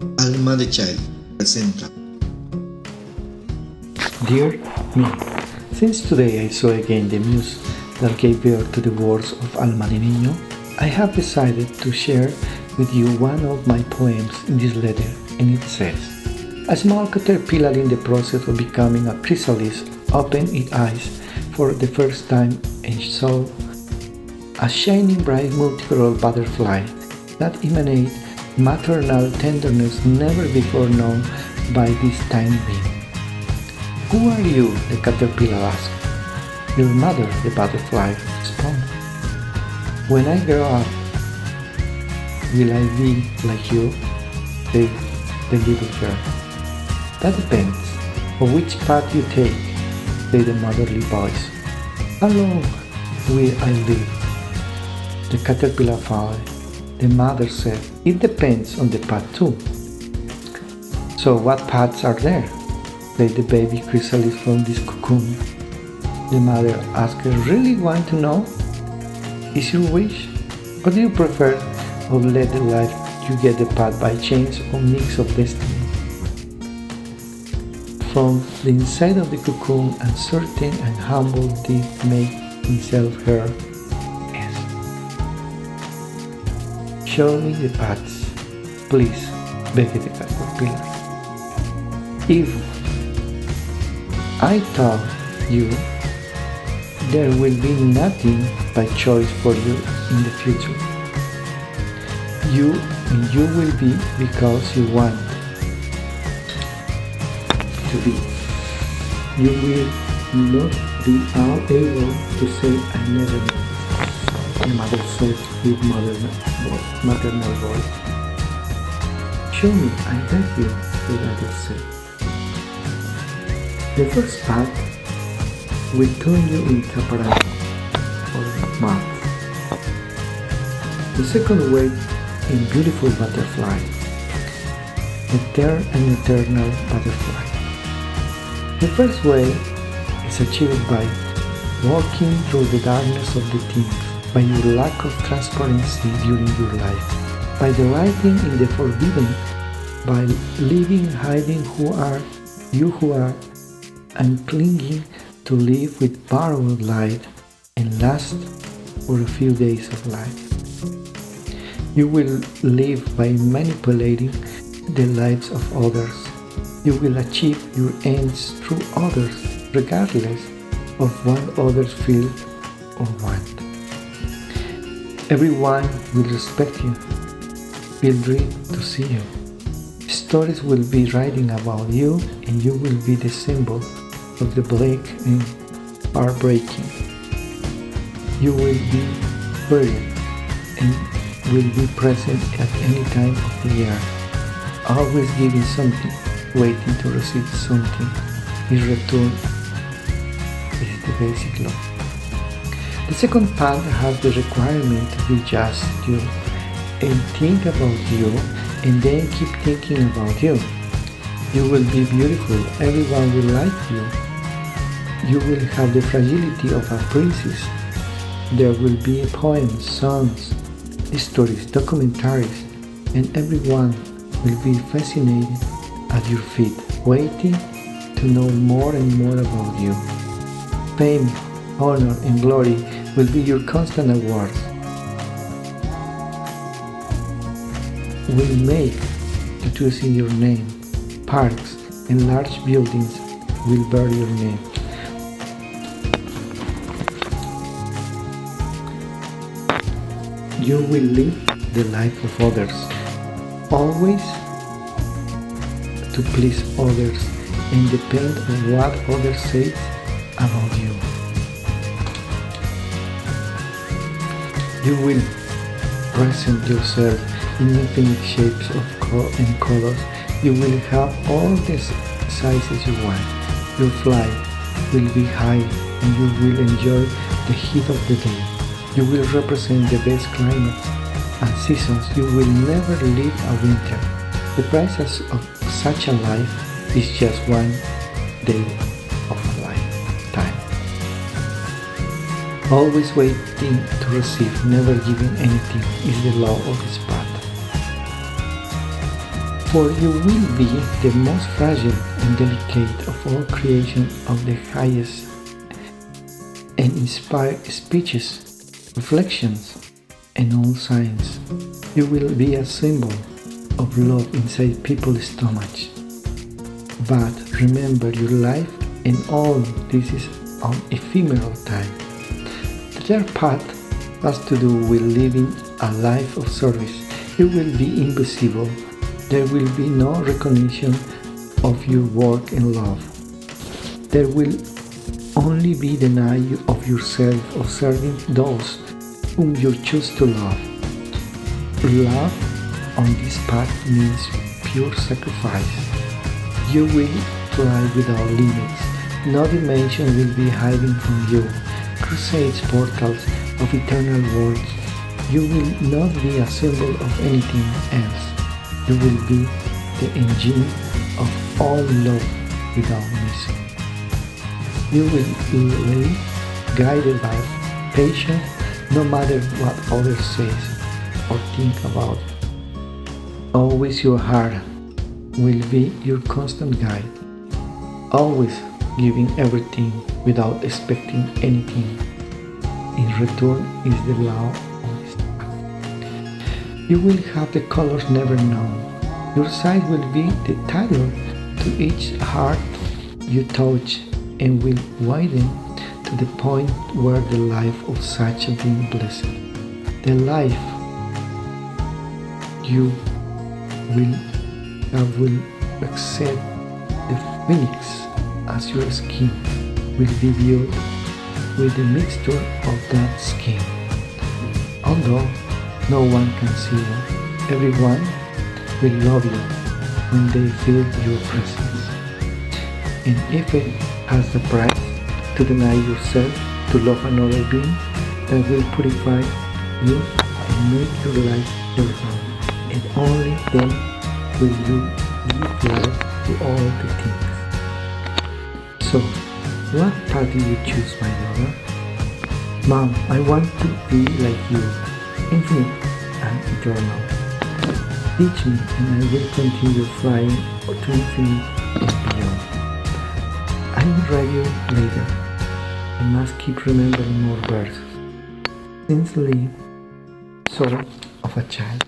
Alma de Niño presenta. Dear me, since today I saw again the muse that gave birth to the words of Alma de Niño, I have decided to share with you one of my poems in this letter, and it says, a small caterpillar in the process of becoming a chrysalis opened its eyes for the first time and saw a shining bright multicolored butterfly that emanated maternal tenderness never before known by this tiny being. Who are you? The caterpillar asked. Your mother, the butterfly responded. When I grow up, will I be like you? Said the little girl. That depends on which path you take, said the motherly voice. How long will I live? The caterpillar followed. The mother said, it depends on the path too. So what paths are there? Said the baby chrysalis from this cocoon. The mother asked, really want to know? Is your wish? Or do you prefer to let the life you get the path by chance or mix of destiny? From the inside of the cocoon, uncertain and humble did make himself heard. Yes. Show me the paths, please, begged the caterpillar. If I tell you, there will be nothing by choice for you in the future. You will be because you want to be. You will not be able to say I never knew, the mother said with maternal voice. Show me, I beg you, the other said. The first path will turn you into a piranha or moth. The second way in beautiful butterfly, the third an eternal butterfly. The first way is achieved by walking through the darkness of the things, by your lack of transparency during your life, by delighting in the forbidden, by living hiding who are, and clinging to live with borrowed light and last for a few days of life. You will live by manipulating the lives of others. You will achieve your ends through others, regardless of what others feel or want. Everyone will respect you, will dream to see you. Stories will be writing about you, and you will be the symbol of the bleak and heartbreaking. You will be buried and will be present at any time of the year, always giving something, waiting to receive something. In return is the basic law. The second path has the requirement to be just you and think about you and then keep thinking about you. You will be beautiful, everyone will like you. You will have the fragility of a princess. There will be poems, songs, stories, documentaries, and everyone will be fascinated at your feet, waiting to know more and more about you. Fame, honor, and glory will be your constant awards. Will make tattoos in your name. Parks and large buildings will bear your name. You will live the life of others, always to please others and depend on what others say about you. You will present yourself in infinite shapes and colors. You will have all the sizes you want. Your flight will be high and you will enjoy the heat of the day. You will represent the best climates and seasons. You will never live a winter. The price of such a life is just one day of a lifetime. Always waiting to receive, never giving anything is the law of this path. For you will be the most fragile and delicate of all creation of the highest, and inspire speeches, reflections, and all signs. You will be a symbol of love inside people's stomachs. But remember, your life and all this is on ephemeral time. The third path has to do with living a life of service. You will be invisible. There will be no recognition of your work and love. There will only be denial of yourself, of serving those whom you choose to love. Love on this path means pure sacrifice. You will fly without limits. No dimension will be hiding from you. Crusades, portals of eternal worlds. You will not be a symbol of anything else. You will be the engine of all love without missing. You will live guided by patience, no matter what others say or think about. Always your heart will be your constant guide. Always giving everything without expecting anything. In return is the law of this path. You will have the colors never known. Your sight will be the title to each heart you touch, and will widen to the point where the life of such a being blessed, the life you will accept the phoenix as your skin will be viewed with the mixture of that skin. Although no one can see you, everyone will love you when they feel your presence. And if it has the price to deny yourself to love another being, that will purify you and make your life your own. And only then will you give life to all the things. So, what path do you choose, my daughter? Mom, I want to be like you, infinite and eternal. Teach me and I will continue flying to infinite and beyond. I will write you later. I must keep remembering more verses. Sincerely, Soul of a Child.